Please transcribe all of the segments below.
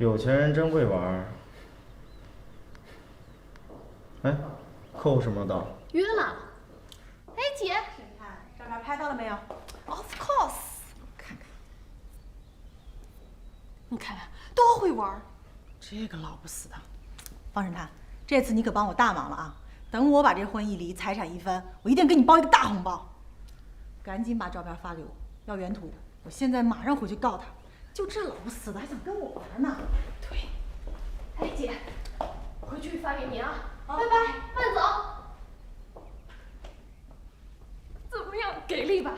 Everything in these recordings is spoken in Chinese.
有钱人真会玩儿。哎，客户什么时候到？约了。哎，姐，你看照片拍到了没有 ？Of course， 看看，你看多会玩。这个老不死的。方神探，这次你可帮我大忙了啊！等我把这婚一离，财产一分，我一定给你包一个大红包。赶紧把照片发给我，要原图。我现在马上回去告他。就这老不死的还想跟我玩呢？对。哎，姐，回去发给你啊。拜拜，慢走。怎么样，给力吧？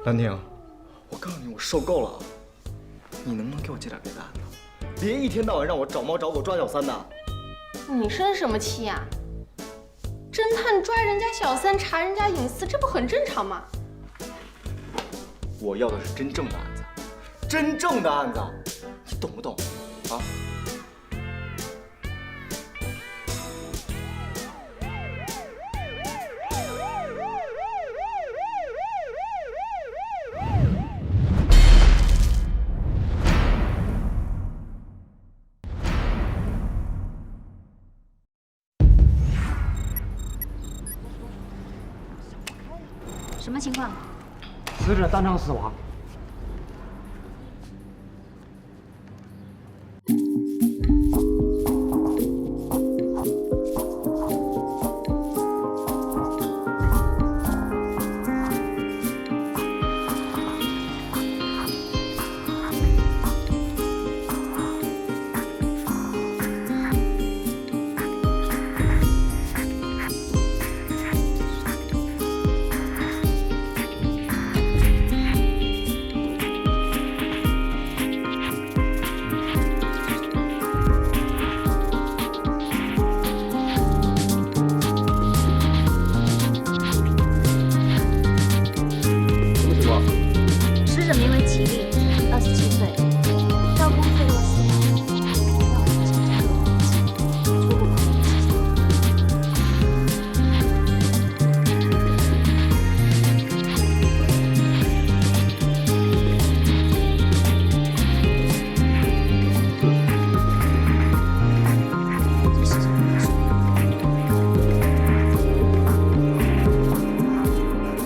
兰亭，我告诉你，我受够了。你能不能给我接点别的案子？别一天到晚让我找猫找狗抓小三的。你生什么气呀？侦探抓人家小三，查人家隐私，这不很正常吗？我要的是真正的案子，真正的案子，你懂不懂？啊？什么情况？死者当场死亡。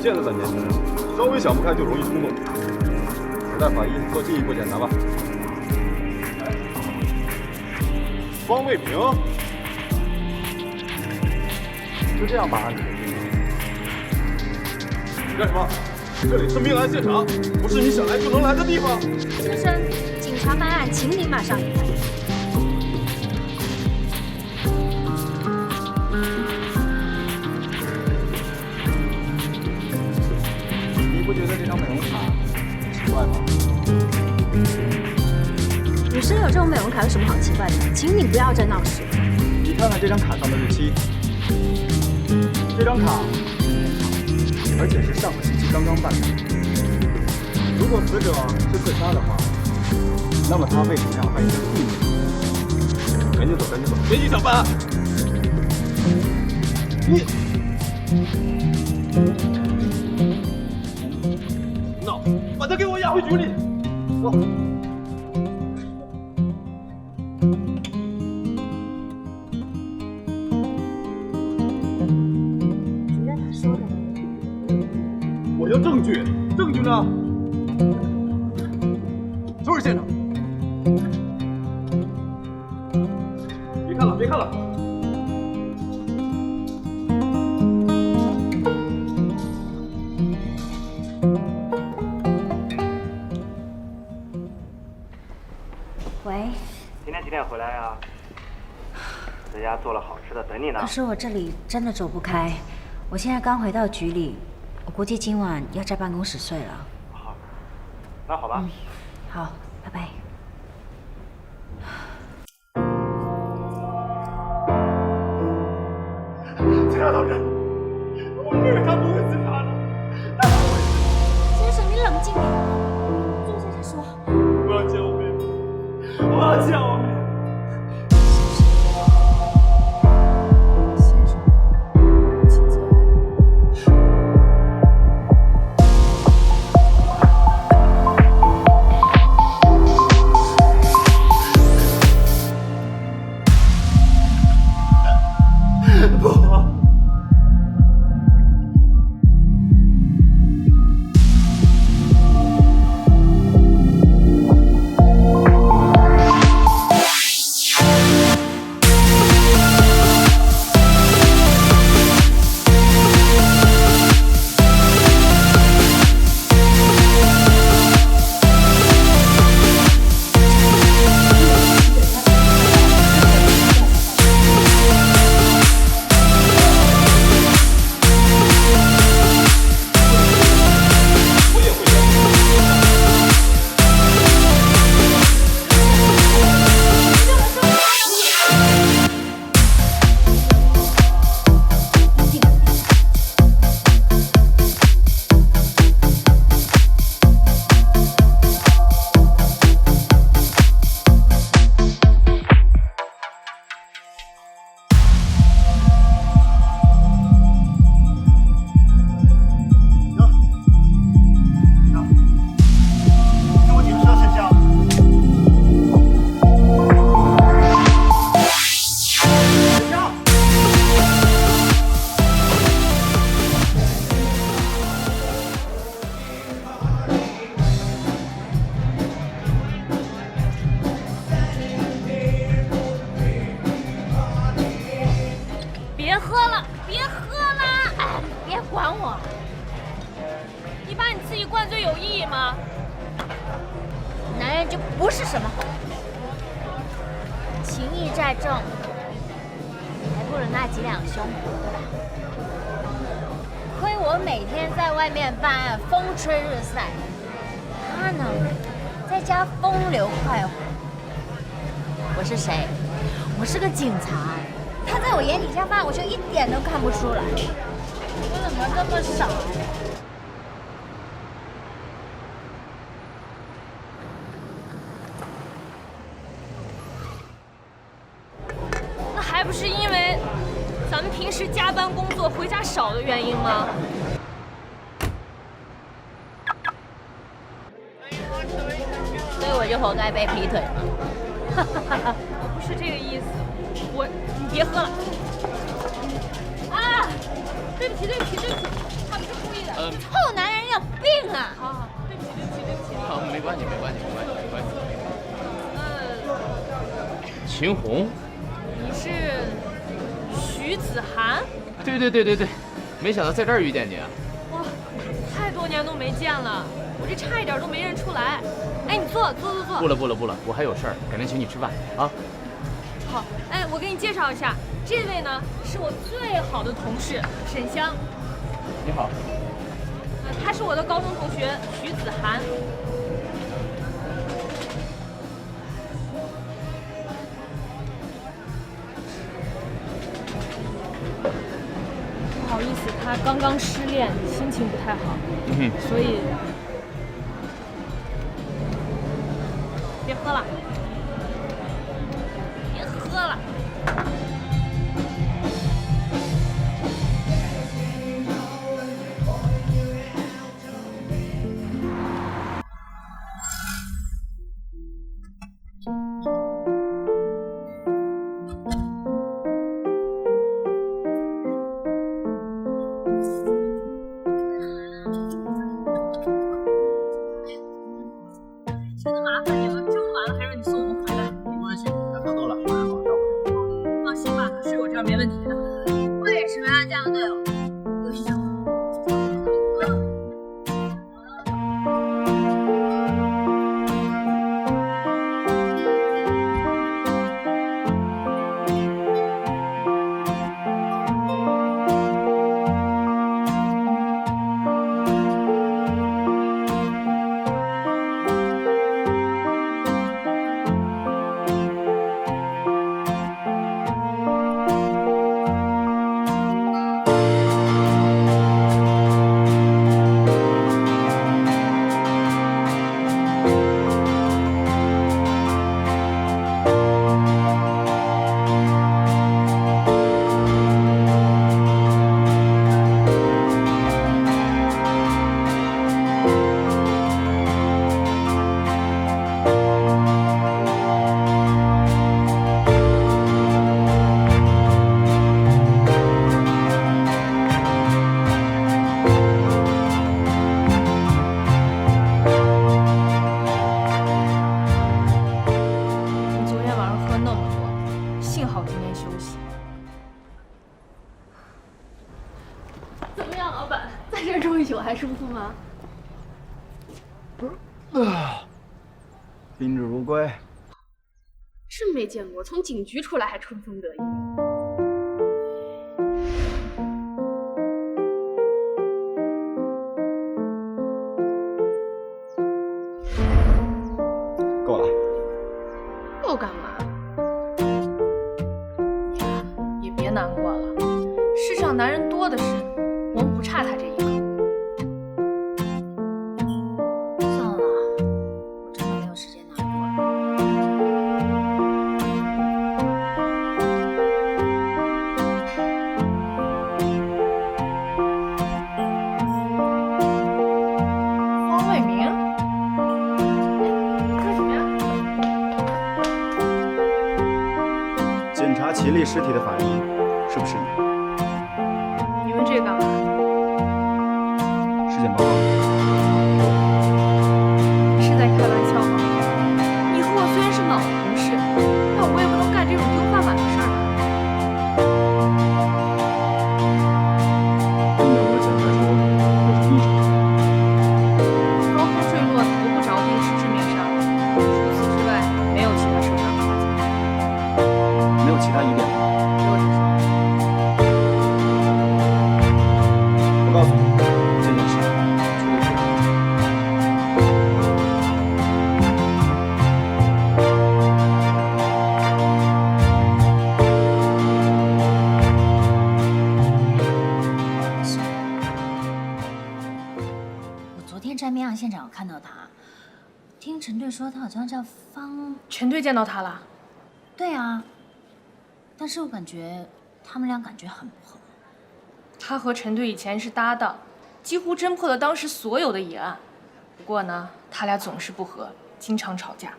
现在的年轻人，稍微想不开就容易冲动。时代法医做进一步检查吧。方卫平，就这样把案子给定了。你干什么？这里是命案现场，不是你想来就能来的地方。先生，警察办案，请你马上离开。你不觉得这张美容卡很奇怪吗？女生有这种美容卡有什么好奇怪的？请你不要再闹事。你看看这张卡上的日期，这张卡，而且是上个星期刚刚办的。如果死者是自杀的话，那么他为什么要办一个4年？赶紧走，赶紧走，别影响办案。你闹，把他给我押回局里。觉得他说的我要证据，证据呢？就是现场。别看了，别看了。喂，今天几点回来呀？在家做了好吃的等你呢。可是我这里真的走不开，我现在刚回到局里，我估计今晚要在办公室睡了。好，那好吧。好，拜拜。其他同志，我妹妹她不会自杀的，她不会。先生，你冷静点，坐下再说。我要见我妹妹，我要见我妹妹。先生，请坐。就不是什么好人。情义债重，还不如那几两胸脯，对吧？亏我每天在外面办案，风吹日晒，他呢，在家风流快活。我是谁？我是个警察。他在我眼底下犯，我就一点都看不出来。我怎么这么傻呀？那还不是因为咱们平时加班工作回家少的原因吗？所以我就活该被劈腿嘛。我不是这个意思，你别喝了。啊，对不起，他不是故意的。臭男人有病啊！好，对不起。好，没关系。秦红，你是徐子涵？对，没想到在这儿遇见你啊！哇，太多年都没见了，我这差一点都没认出来。哎，你坐。不了，我还有事儿，改天请你吃饭啊。好，哎，我给你介绍一下，这位呢是我最好的同事沈香。你好。他是我的高中同学徐子涵。不好意思，他刚刚失恋，心情不太好，所以别喝了。真的麻烦你了，这么晚了还让你送我们回来。没关系，他喝多了，马上好照顾。放心吧，睡我这儿没问题的。为什么要这样对我？为什么？还舒服吗？宾至如归。真没见过，从警局出来还春风得意。够了。又干嘛？你呀，也别难过了，世上男人多的是，我们不差他这一个。算了，我真的没有时间难过了。方伟明，干什么呀？检查齐力尸体的法医，是不是你？你问这个干嘛？尸检报告。你是在开玩笑吗？你和我虽然是老同事，但我也不能干这种丢饭碗的事儿吧？根据我检查说，这是异常。高空坠落，头部着地是致命伤，除陈队说他好像叫方。陈队见到他了？对啊，但是我感觉他们俩感觉很不合。他和陈队以前是搭档，几乎侦破了当时所有的野案。不过呢，他俩总是不和，经常吵架。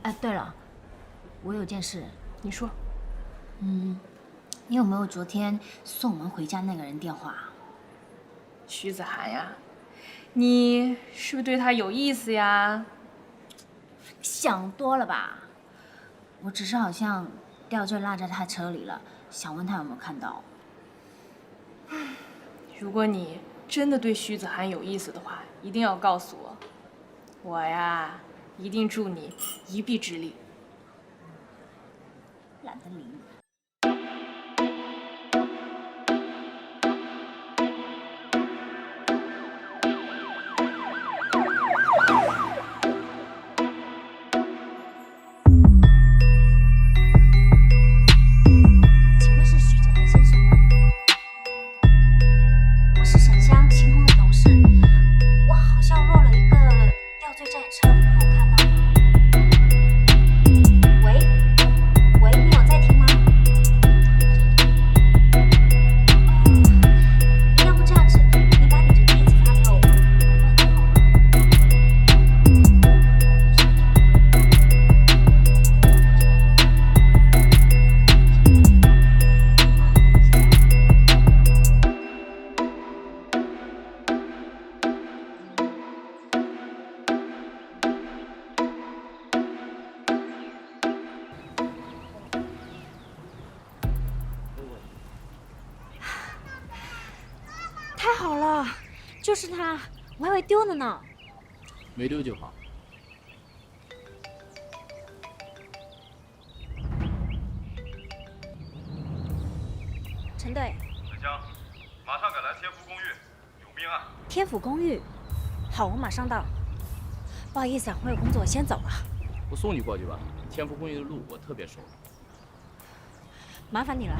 哎，对了，我有件事，你说。你有没有昨天送我们回家那个人电话？徐子涵呀，你是不是对他有意思呀？想多了吧？我只是好像吊坠落在他车里了，想问他有没有看到。如果你真的对徐子涵有意思的话，一定要告诉我，我呀一定助你一臂之力。懒得理你。请问是徐子涵先生吗？我是沈香晴空的同事，我好像落了一个吊坠在车里，你有看到吗？喂，你有在听吗？要不这样子，你把你的地址发给我，我问你好吗？太好了，就是他，我还以为丢了呢。没丢就好。陈队，沈香，马上赶来天福公寓，有命案。天府公寓，好，我马上到。不好意思啊，我有工作，我先走了。我送你过去吧，天福公寓的路我特别熟。麻烦你了。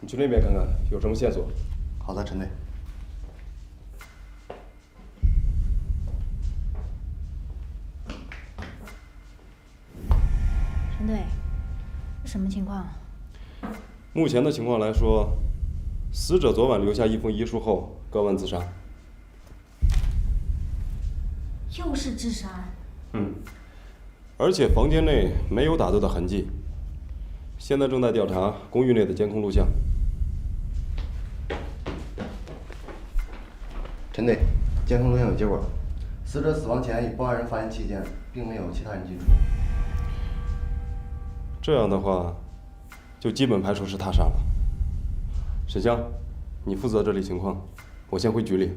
你去那边看看，有什么线索？好的，陈队。陈队，这什么情况？目前的情况来说，死者昨晚留下一封遗书后割腕自杀。又是自杀？而且房间内没有打斗的痕迹。现在正在调查公寓内的监控录像。陈队，监控录像有结果了，死者死亡前以报案人发言期间，并没有其他人进出。这样的话，就基本排除是他杀了。沈香，你负责这里情况，我先回局里。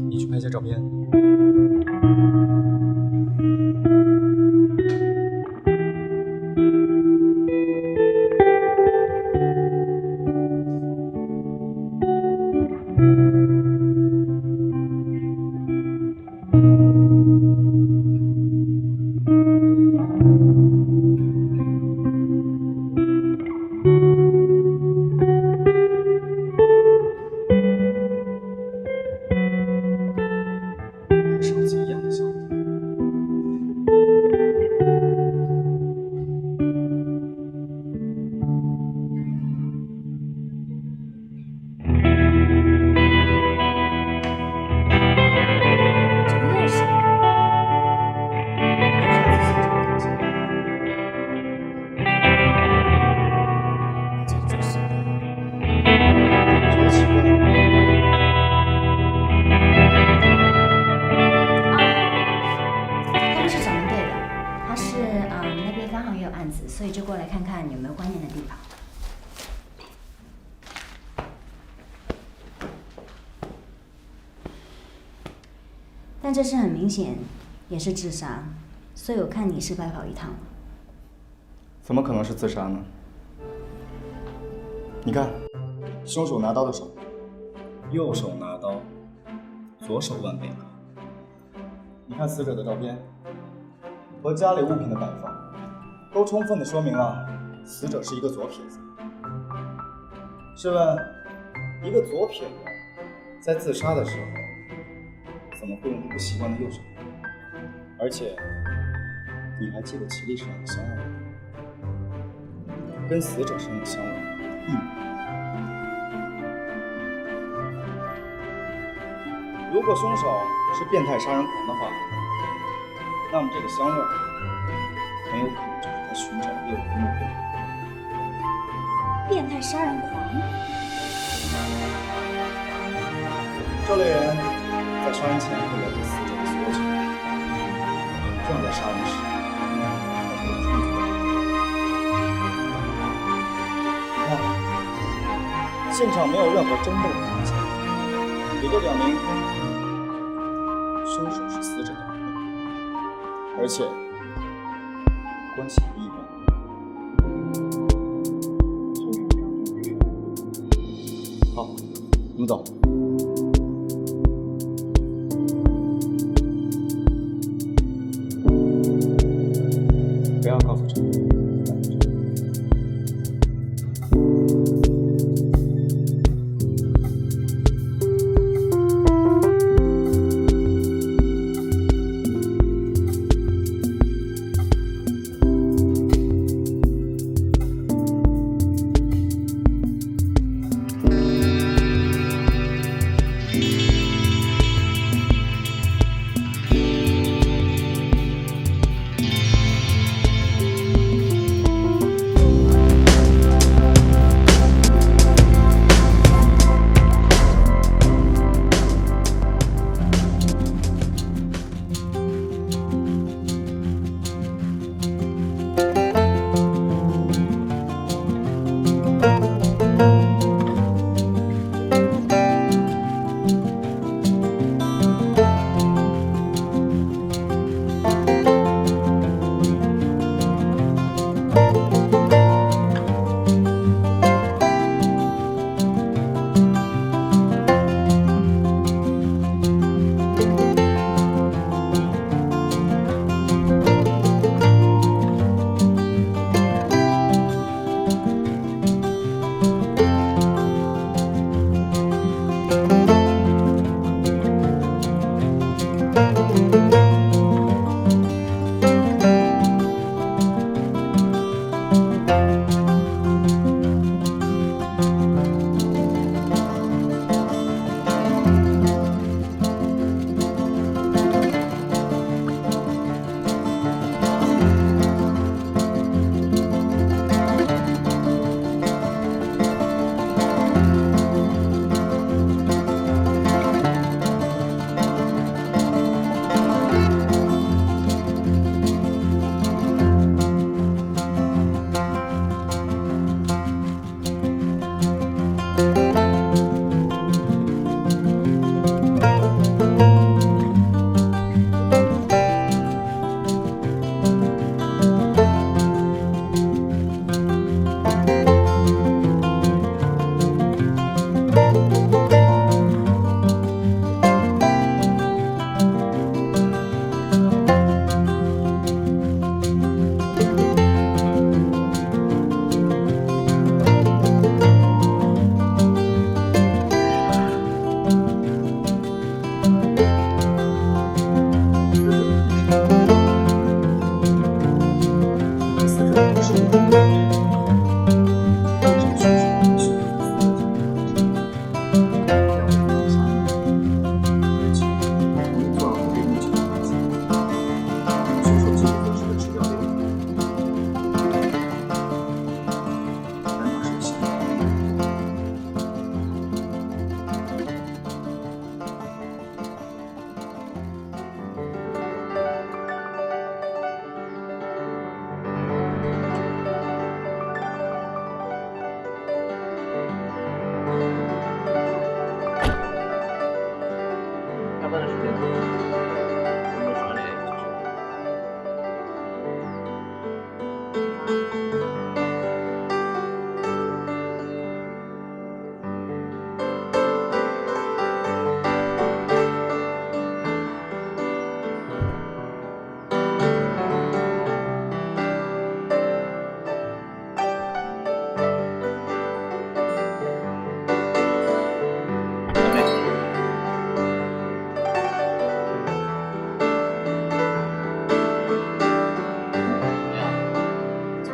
你去拍些照片。那边刚好也有案子，所以就过来看看有没有关联的地方。但这事很明显也是自杀，所以我看你是白跑一趟了。怎么可能是自杀呢？你看，凶手拿刀的手，右手拿刀，左手腕被割。你看死者的照片和家里物品的摆放，都充分的说明了死者是一个左撇子。试问，一个左撇子在自杀的时候，怎么会用不习惯的右手？而且，你还记得齐丽身上的香味吗？跟死者身上的香味一模一样。如果凶手是变态杀人狂的话，那么这个香味很有可能就是他寻找猎物的目标。变态杀人狂？这类人在杀人前会了解死者的所有情况，这样在杀人时才会有充足的理由。你看，现场没有任何争斗的痕迹，也就表明凶手是死者的朋友，而且关系不一般。好，我们走。不要告诉陈总。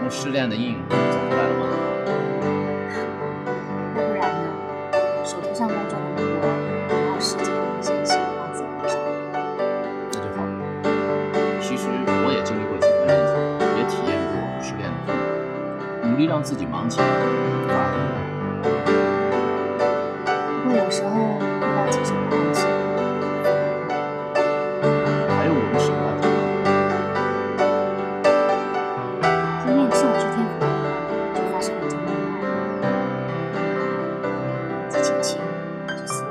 从失恋的阴影中走出来了吗？不然呢？手头上工作那么多，哪有时间和闲心放自己身上？那就好。其实我也经历过几段日子，也体验过失恋的痛苦，努力让自己忙起来，反而不不过有时候遇到接受不放弃。还有我们手要找。今天是我去天府就发生了这么意外，几星期就死了。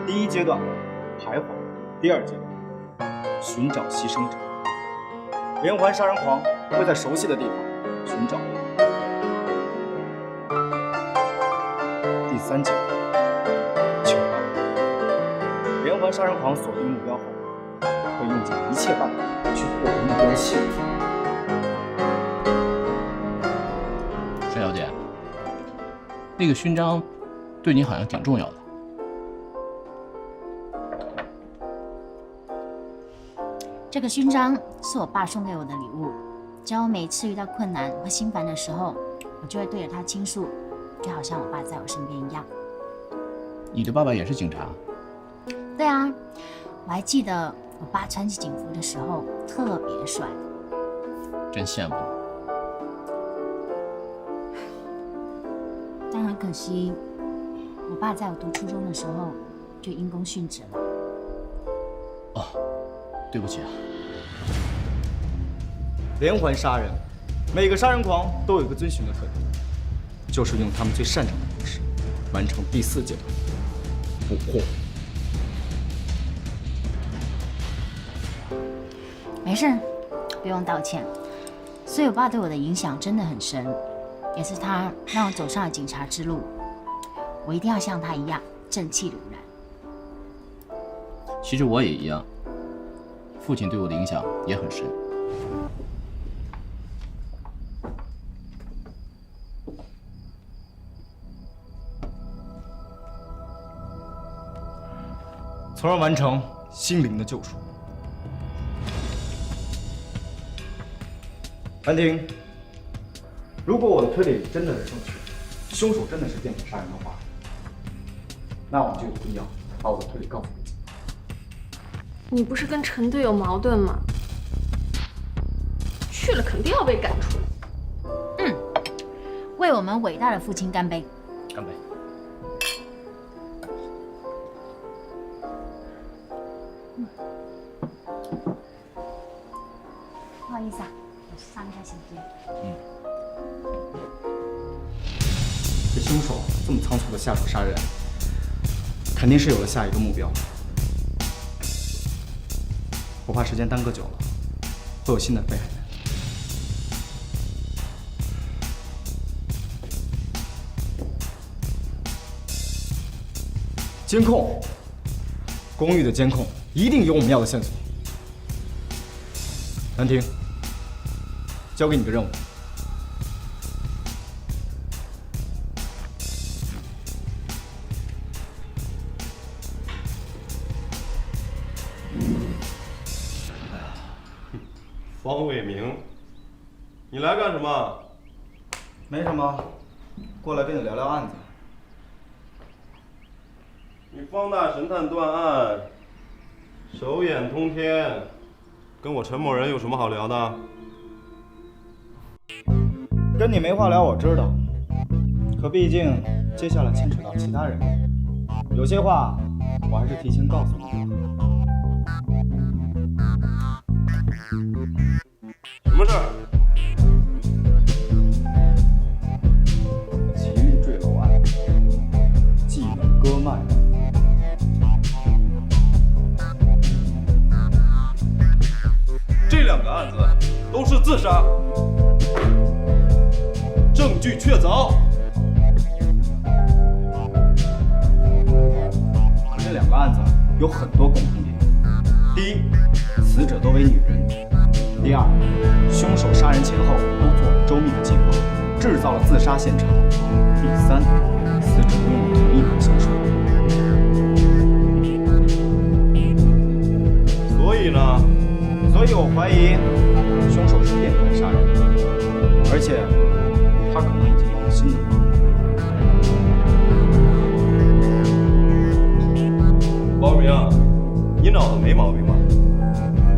第一阶段徘徊，第二阶段寻找牺牲者。连环杀人狂会在熟悉的地方寻找猎物。第三阶段求爱。连环杀人狂锁定目标后，会用尽一切办法去获得目标的幸福。单小姐，那个勋章对你好像挺重要的。这个勋章是我爸送给我的礼物，只要我每次遇到困难或心烦的时候，我就会对着它倾诉，就好像我爸在我身边一样。你的爸爸也是警察？对啊，我还记得我爸穿起警服的时候特别帅。真羡慕你。但很可惜，我爸在我读初中的时候就因公殉职了。哦，对不起啊。连环杀人，每个杀人狂都有一个遵循的特点，就是用他们最擅长的方式完成第4阶段捕获。没事，不用道歉。所以我爸对我的影响真的很深，也是他让我走上了警察之路。我一定要像他一样正气凛然。其实我也一样，父亲对我的影响也很深。从而完成心灵的救赎。兰亭，如果我的推理真的是正确，凶手真的是电子杀人的话，那我就有必要把我的推理告诉你。你不是跟陈队有矛盾吗？去了肯定要被赶出。为我们伟大的父亲干杯！干杯！不好意思啊，我上一下洗衣机。这凶手这么仓促的下手杀人，肯定是有了下一个目标。我怕时间耽搁久了，会有新的被害人。监控，公寓的监控一定有我们要的线索。兰亭，交给你个任务。方伟明，你来干什么？没什么，过来跟你聊聊案子。你方大神探断案，手眼通天，跟我陈某人有什么好聊的？跟你没话聊，我知道。可毕竟接下来牵扯到其他人，有些话我还是提前告诉你。什么事儿？吉利坠楼案，技能割脉。这2个案子都是自杀，证据确凿。可这2个案子有很多共同点：第一，死者都为女人；第二，凶手杀人前后都做了周密的计划，制造了自杀现场；第三，死者拥有同一款香水。怀疑凶手是变态杀人，而且他可能已经有了新的目标。王明，你脑子没毛病吧？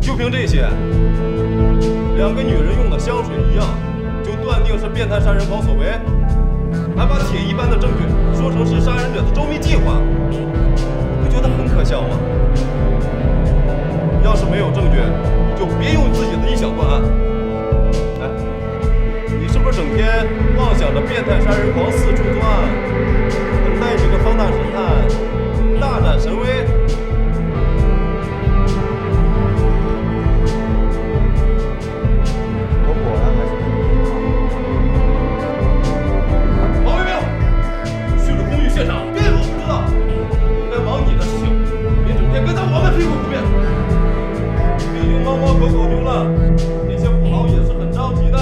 就凭这些，两个女人用的香水一样，就断定是变态杀人狂所为，还把铁一般的证据说成是杀人者的周密计划，你不觉得很可笑吗？要是没有证据，就别用自己的臆想断案。哎，你是不是整天妄想着变态杀人狂四处作案，能带几个方大神探大展神威？我果然还是跟你王卫兵，去了公寓现场，别我不知道，应该忙你的事情，别整天跟在我们屁股后面。兵营猫猫狗狗丢了，那些富豪也是很着急的。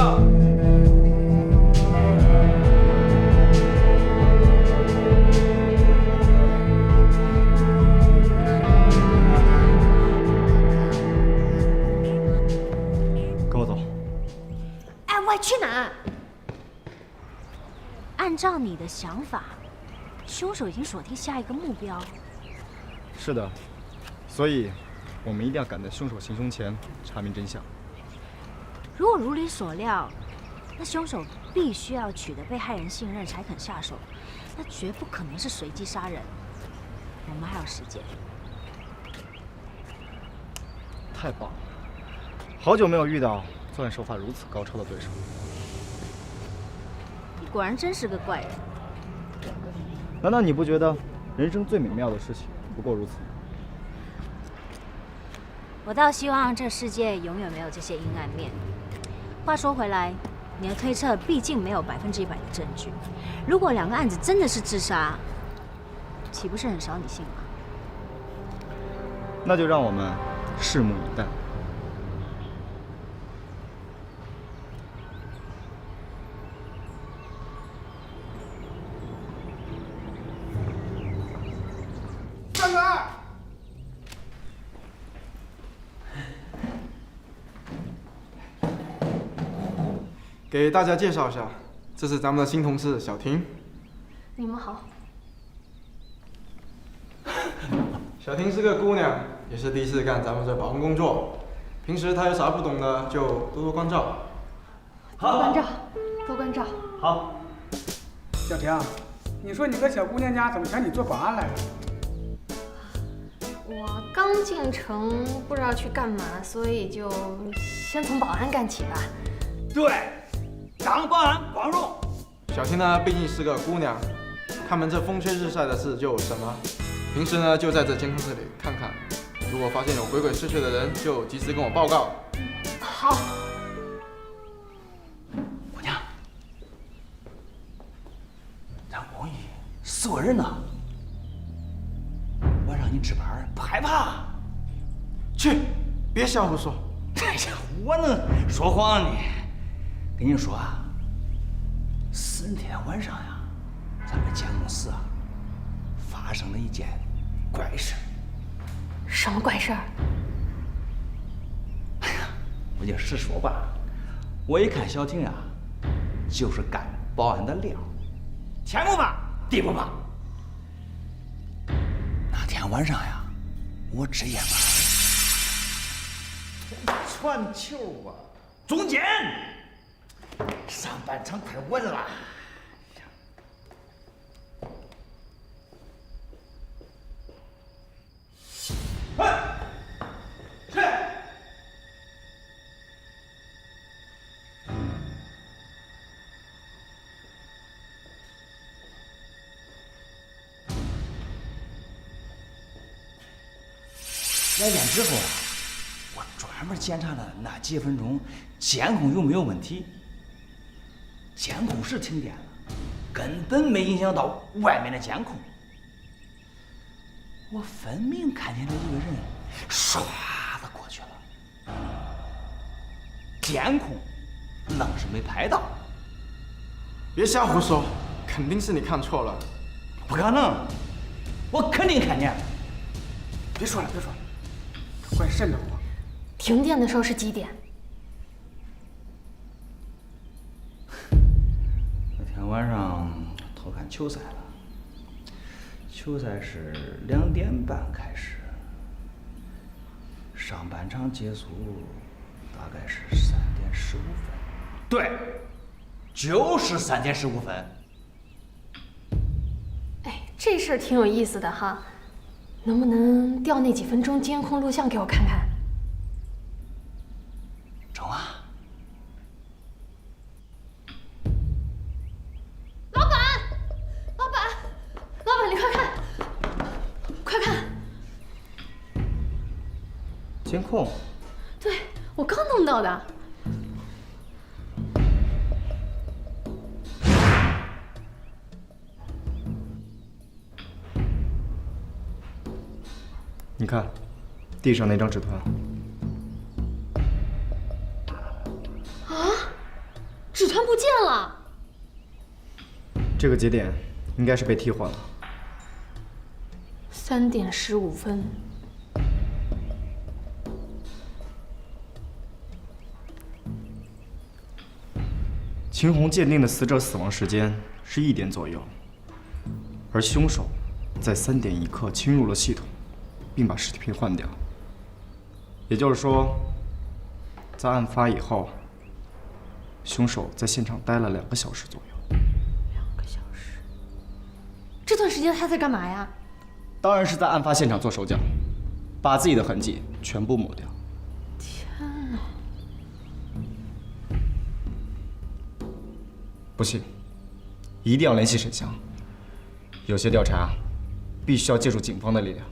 跟我走。哎，喂，去哪？按照你的想法，凶手已经锁定下一个目标。是的，所以我们一定要赶在凶手行凶前查明真相。如果如你所料，那凶手必须要取得被害人信任才肯下手，那绝不可能是随机杀人。我们还有时间。太棒了！好久没有遇到作案手法如此高超的对手。你果然真是个怪人。难道你不觉得人生最美妙的事情不过如此吗？我倒希望这世界永远没有这些阴暗面。话说回来，你的推测毕竟没有100%的证据。如果两个案子真的是自杀，岂不是很扫你兴吗？那就让我们拭目以待。站住！给大家介绍一下，这是咱们的新同事小婷。你们好。小婷是个姑娘，也是第一次干咱们这保安工作。平时她有啥不懂的，就多多关照。多关照，多关照。好。小婷，你说你个小姑娘家怎么请你做保安来了？我刚进城，不知道去干嘛，所以就先从保安干起吧。对，当保安光荣。小婷呢，毕竟是个姑娘，看门这风吹日晒的事就什么。平时呢，就在这监控室里看看，如果发现有鬼鬼祟祟的人，就及时跟我报告。好。姑娘，咱公寓4个人呢，我让你值班，不害怕？去，别瞎胡说。哎呀，我能说谎呢？跟你说啊，4天晚上呀，咱们监控室啊，发生了一件怪事。什么怪事儿？哎呀，我就实说吧。我一看小婷呀，就是干保安的料，天不怕地不怕。那天晚上呀，我值夜班，传球啊，中间，上半场快稳了。来电之后啊，我专门检查了那几分钟监控有没有问题。监控室停电了，根本没影响到外面的监控。我分明看见了一个人唰的过去了，监控愣是没拍到。别瞎胡说，肯定是你看错了。不可能，我肯定看见。别说了，别说了，怪瘆得慌。停电的时候是几点？那天晚上偷看球赛了，球赛是2点半开始，上半场结束大概是3点15分。对，就是3点15分。哎，这事儿挺有意思的哈，能不能调那几分钟监控录像给我看看？中啊！老板，老板，老板，你快看，快看！监控。对，我刚弄到的。你看，地上那张纸团。啊，纸团不见了。这个节点应该是被替换了。3点15分。秦红鉴定的死者死亡时间是1点左右，而凶手在3点1刻侵入了系统，并把尸体片换掉。也就是说，在案发以后，凶手在现场待了2个小时左右。2个小时？这段时间他在干嘛呀？当然是在案发现场做手脚，把自己的痕迹全部抹掉。天哪！不信，一定要联系沈香。有些调查必须要借助警方的力量。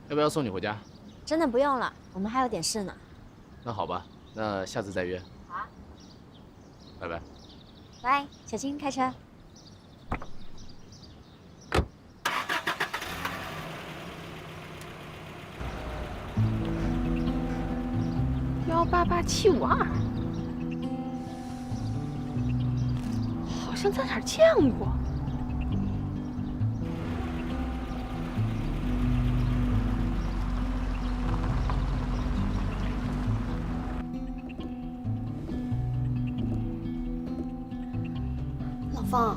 要不要送你回家？真的不用了，我们还有点事呢。那好吧，那下次再约。好啊，拜拜。拜，小心开车。18875，好像在哪儿见过。老方，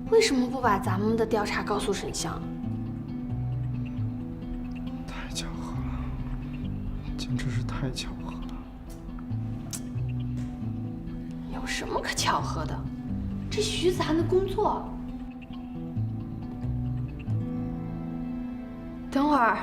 为什么不把咱们的调查告诉沈香？太巧合了，简直是太巧合了。有什么可巧合的？这徐子涵的工作。等会儿。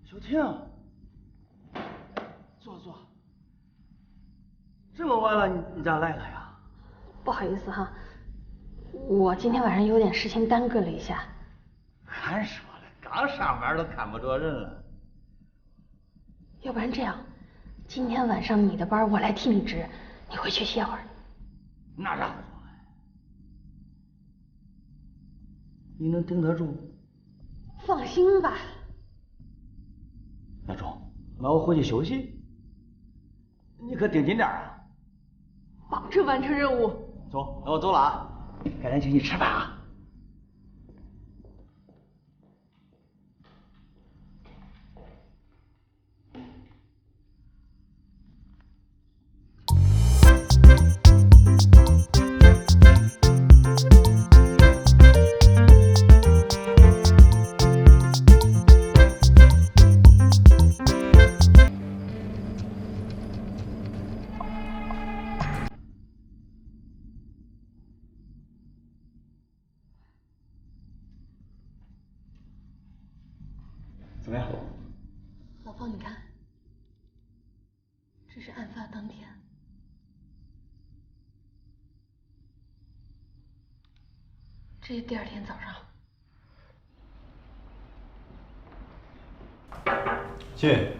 小婷，坐。这么晚了，你咋来了呀？不好意思哈，我今天晚上有点事情耽搁了一下。还说了，刚上班都看不着人了。要不然这样，今天晚上你的班我来替你值，你回去歇会儿。那咋不中？你能顶得住？放心吧。那中，那我回去休息。你可盯紧点啊！保证完成任务。走，那我走了啊，赶紧请你吃饭啊！怎么样？老方，你看，这是案发当天，这是第二天早上。谢。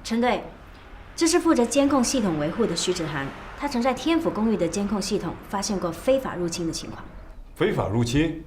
陈队，这是负责监控系统维护的徐子涵，他曾在天府公寓的监控系统发现过非法入侵的情况。非法入侵？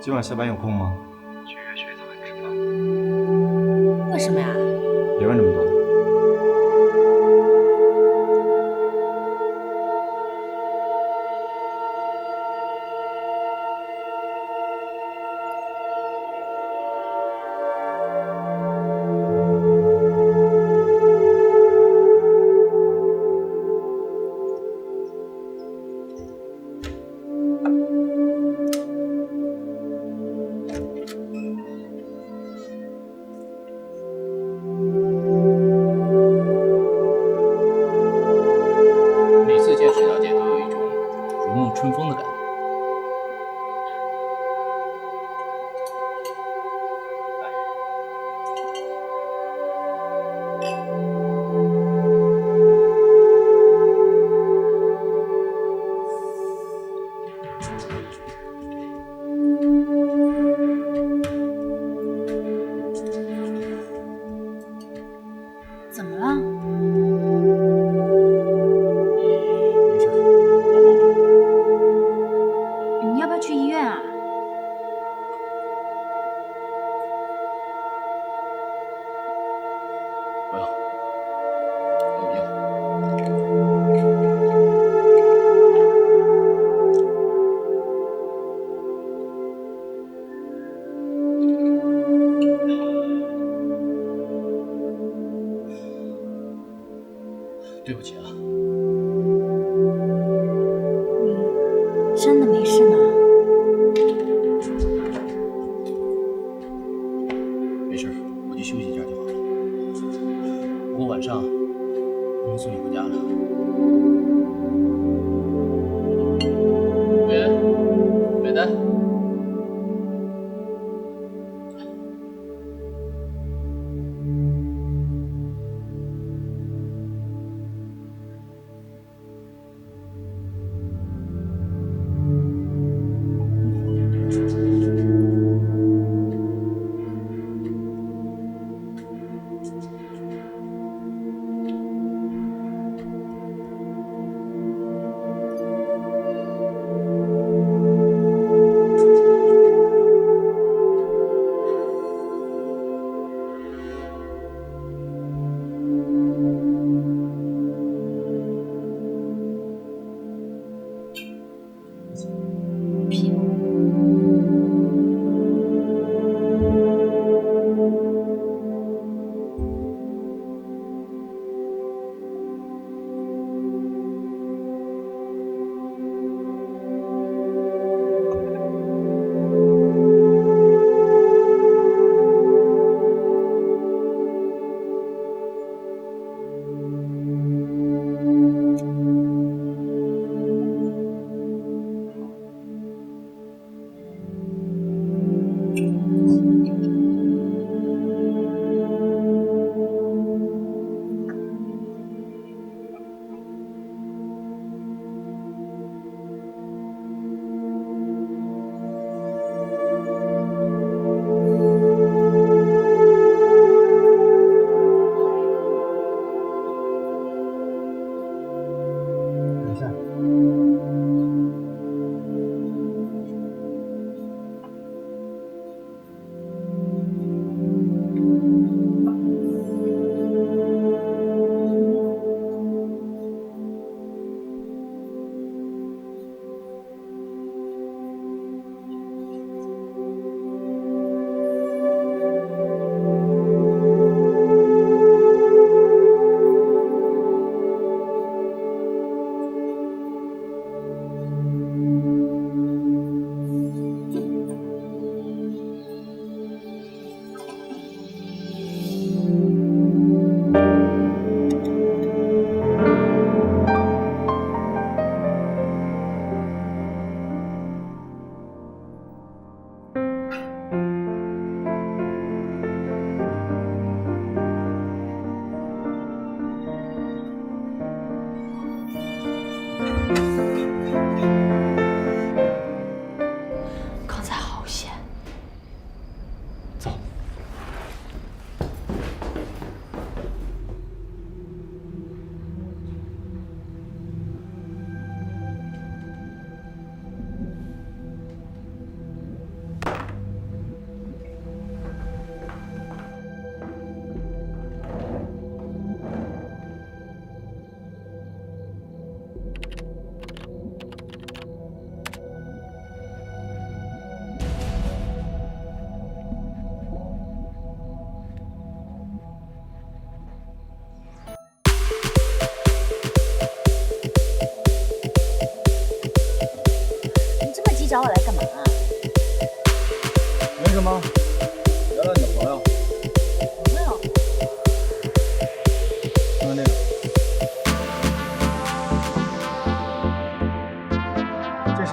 今晚下班有空吗？去约雪草恩吃饭。为什么呀？别问这么多。每次见沈小姐都有一种如沐春风的感觉。怎么了？没事，老毛病。你要不要去医院啊？不要，有病。对不起啊，你真的没事吗？没事，我就休息一下就好了。不过晚上我能送你回家了。服务员，买单。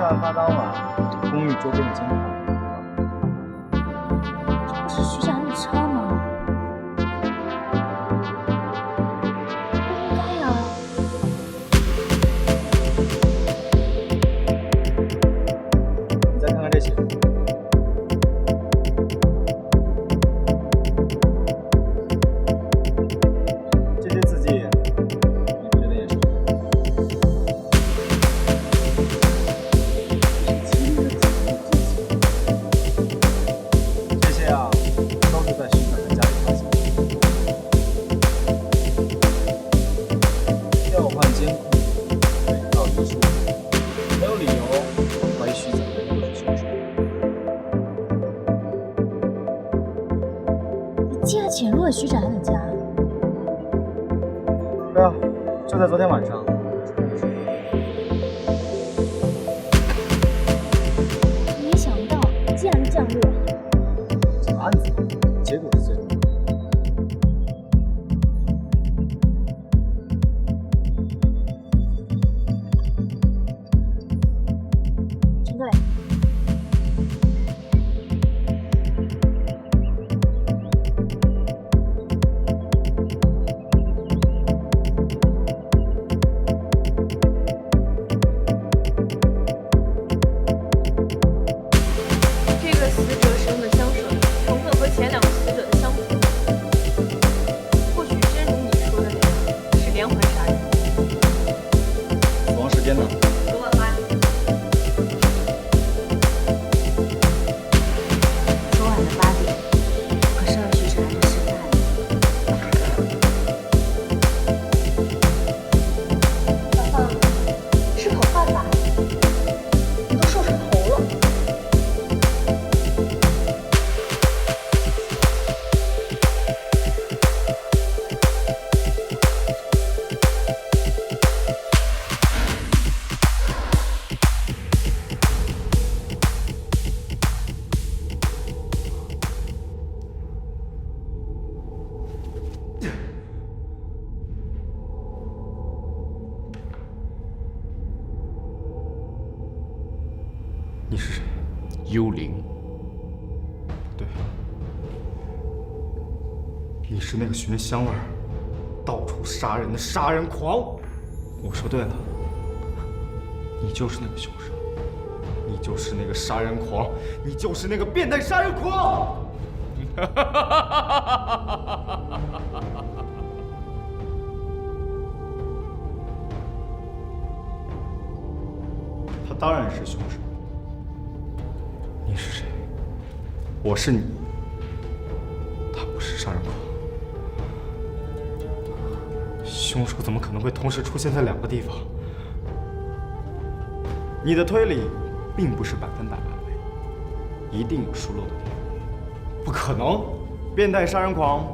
案发当晚，公寓周边的监控。这不是徐展的车吗？不应该呀。你再看看这些。这些字迹，你不觉得也是？这些啊，都是在徐展的家里发现的。调换监控，伪造遗书，没有理由怀疑徐展就是凶手。你竟然潜入了徐展的家！对啊，就在昨天晚上。没想到竟然降落。这个案子结果是最重要的。陈队，这个死者使用的香水成分和前2个死者的相符，或许真如你说的那样，是连环杀人。死亡时间呢？昨晚8点。昨晚的8点，可是徐展就失败了。小胖，是口饭吧？你都瘦成头了。你是谁？幽灵，对，你是那个寻香味儿、到处杀人的杀人狂。我说对了，你就是那个凶手，你就是那个杀人狂，你就是那个变态杀人狂。他当然是凶手。你是谁？我是你，他不是杀人狂。凶手怎么可能会同时出现在2个地方？你的推理并不是100%完美，一定有疏漏的地方。不可能，变态杀人狂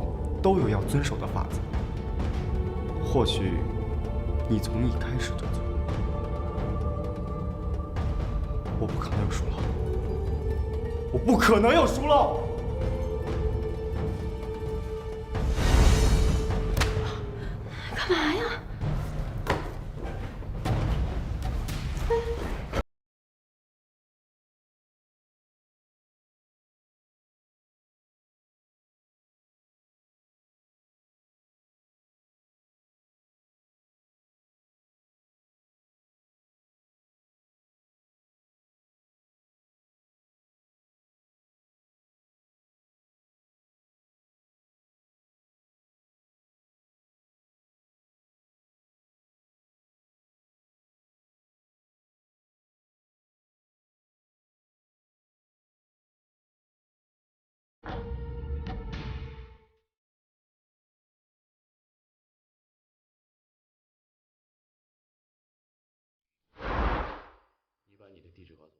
都有要遵守的法则。或许你从一开始就错，我不可能有疏漏。我不可能有疏漏。干嘛呀？你把你的地址告诉我，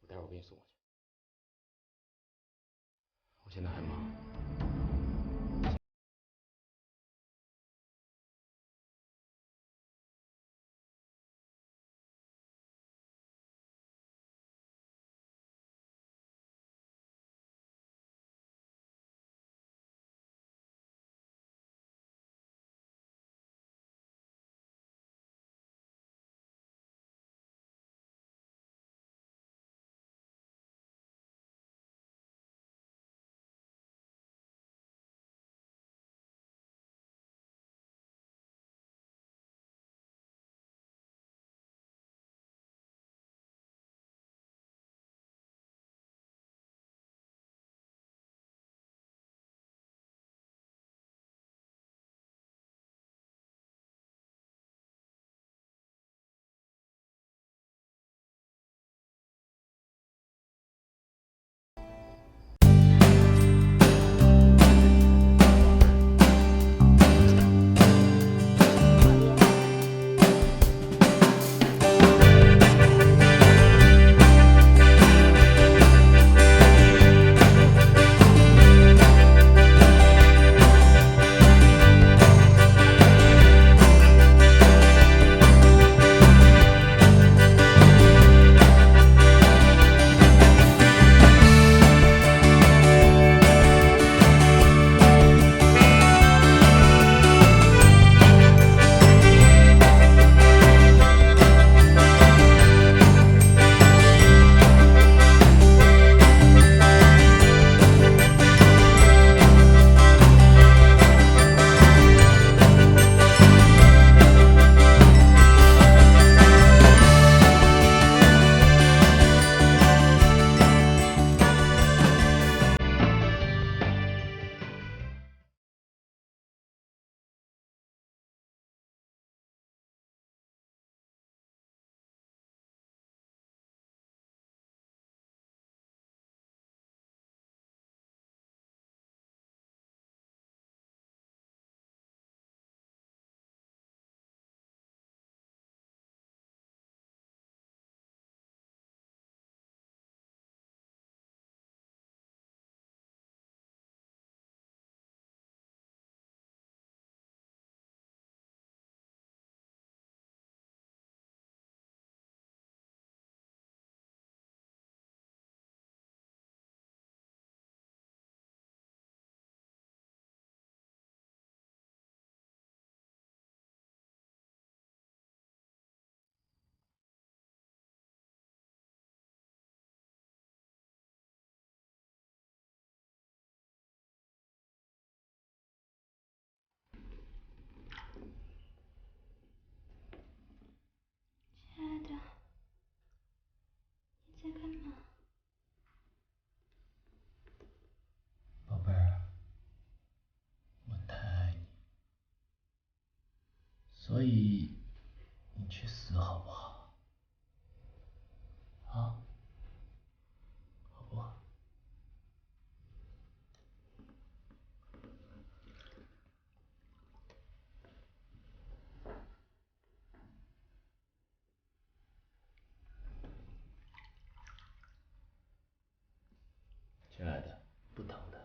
我待会儿给你送过去。我现在还忙。所以你去死好不好？啊？好不好？亲爱的，不疼的。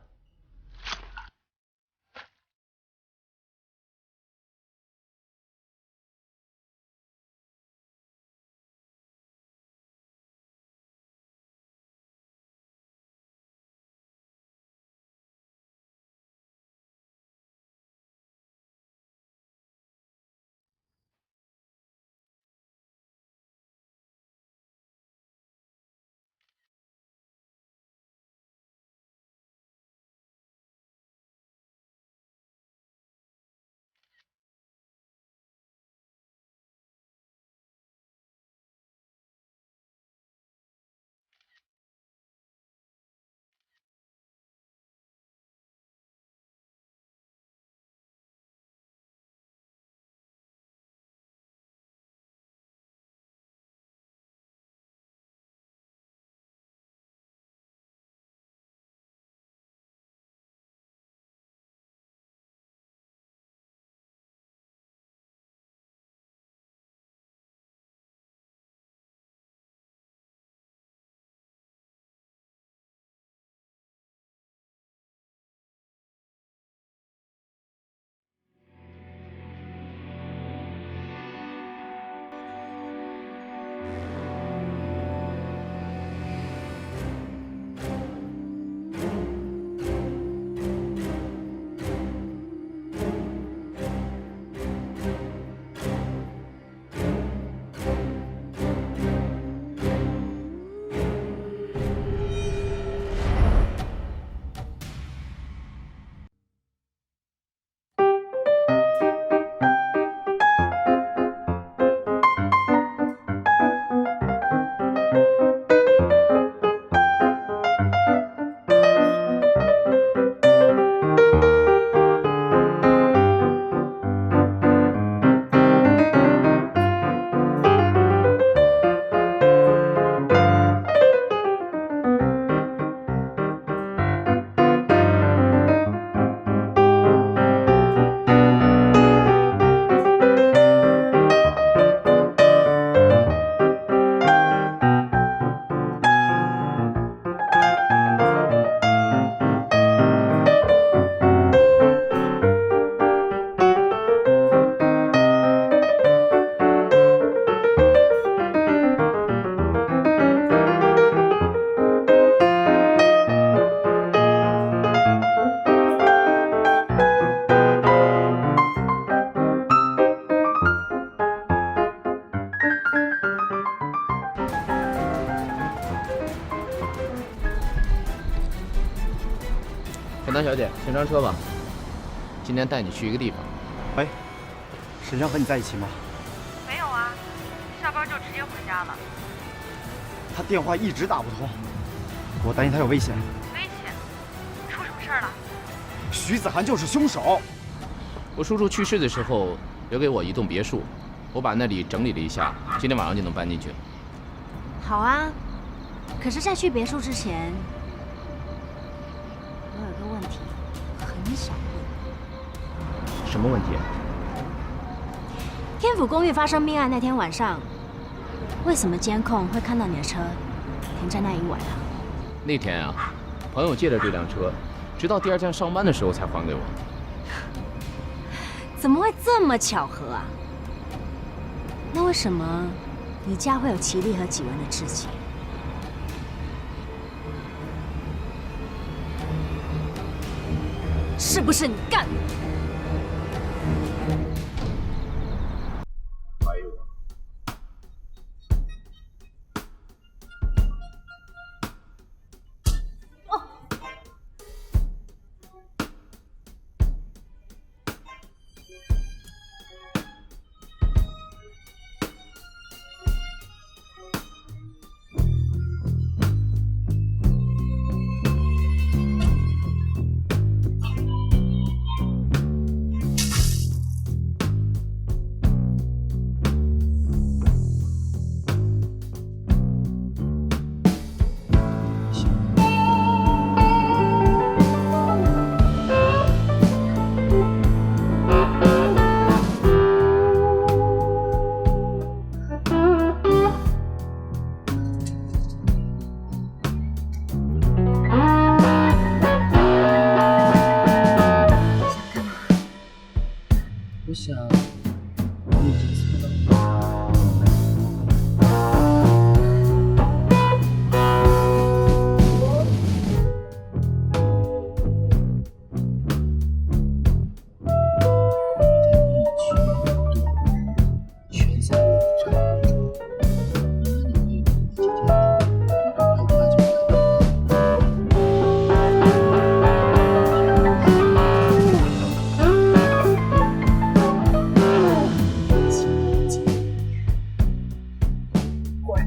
沈丹小姐，请上车吧。今天带你去一个地方。喂，沈江和你在一起吗？没有啊，下班就直接回家了。他电话一直打不通，我担心他有危险。危险？出什么事儿了？徐子涵就是凶手。我叔叔去世的时候留给我一栋别墅，我把那里整理了一下，今天晚上就能搬进去。好啊，可是，在去别墅之前，我有个问题很想问。什么问题？天府公寓发生命案那天晚上，为什么监控会看到你的车停在那一晚啊？那天啊，朋友借了这辆车，直到第二天上班的时候才还给我。怎么会这么巧合啊？那为什么你家会有齐力和纪文的字迹？是不是你干的？怀疑我？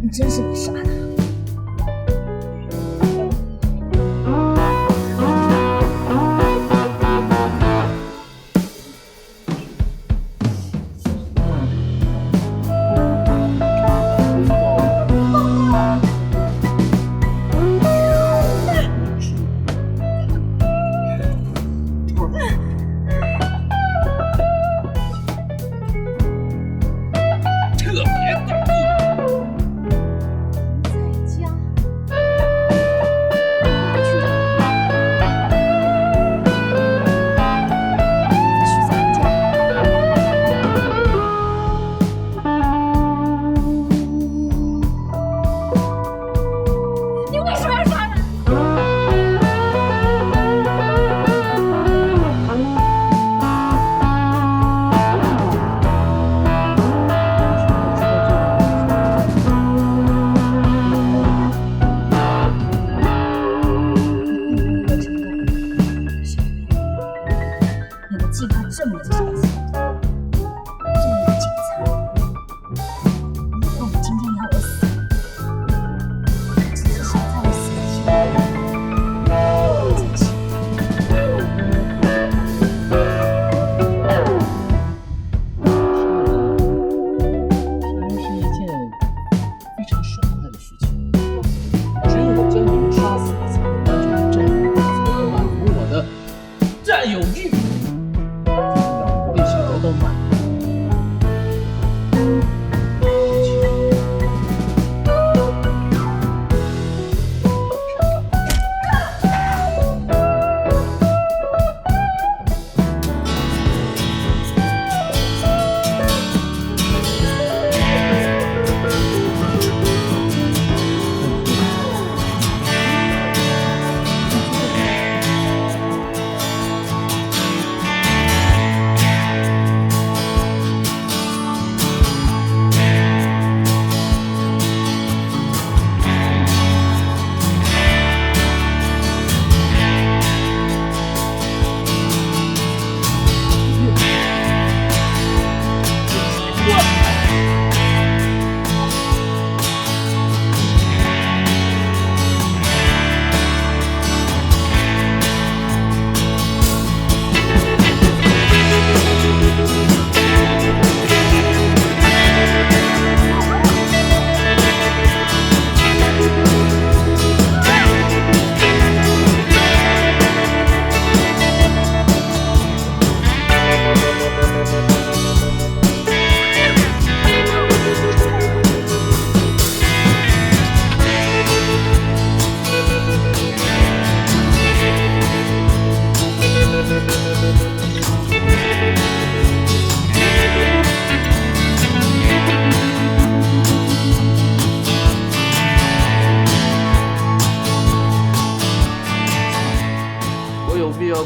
你真是个傻的。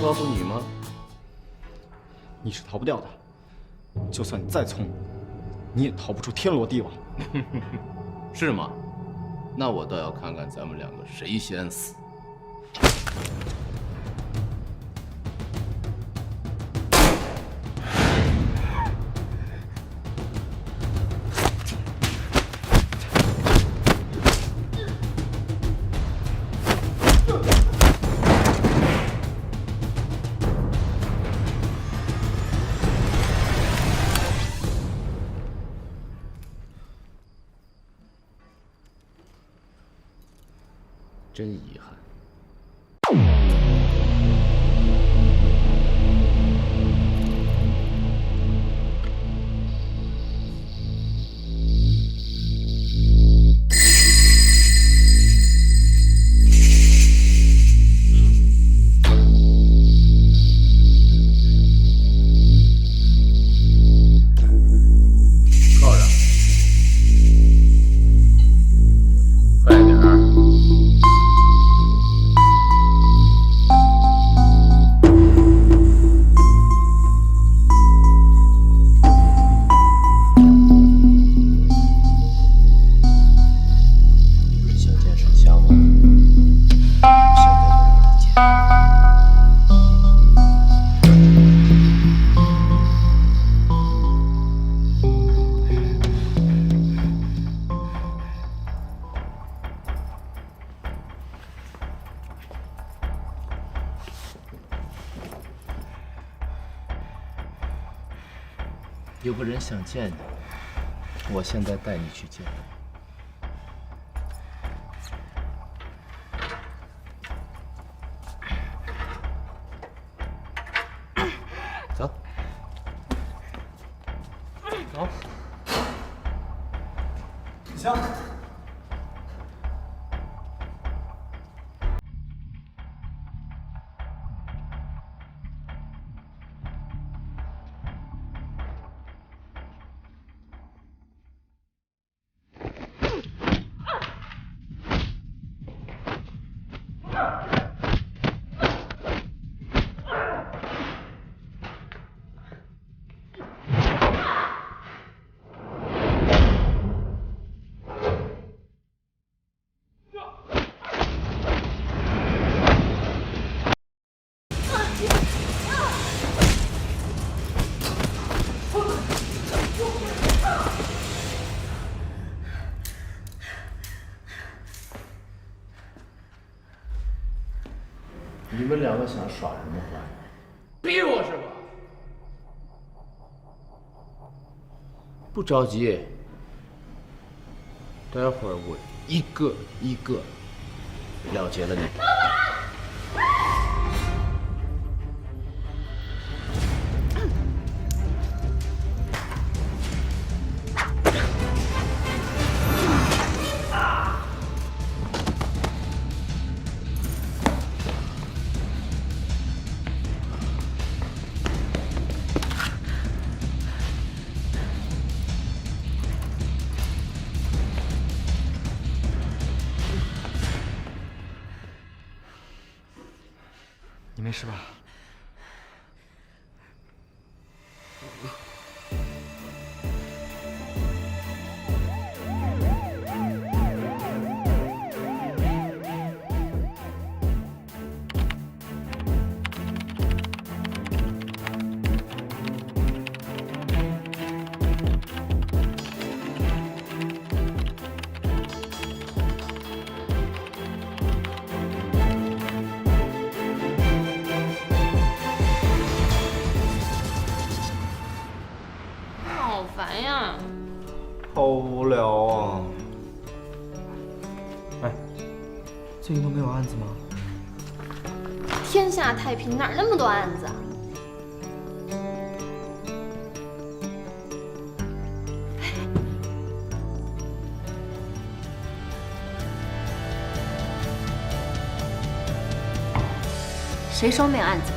告诉你吗？你是逃不掉的，就算你再聪明，你也逃不出天罗地网。是吗？那我倒要看看咱们两个谁先死。真遗憾。有个人想见你，我现在带你去见。走，走。香。你们两个想耍什么花？逼我是吧？不着急，待会儿我一个一个了结了你。你没事吧？好烦呀！好无聊啊！哎，最近都没有案子吗？天下太平，哪儿那么多案子啊？谁说没有案子？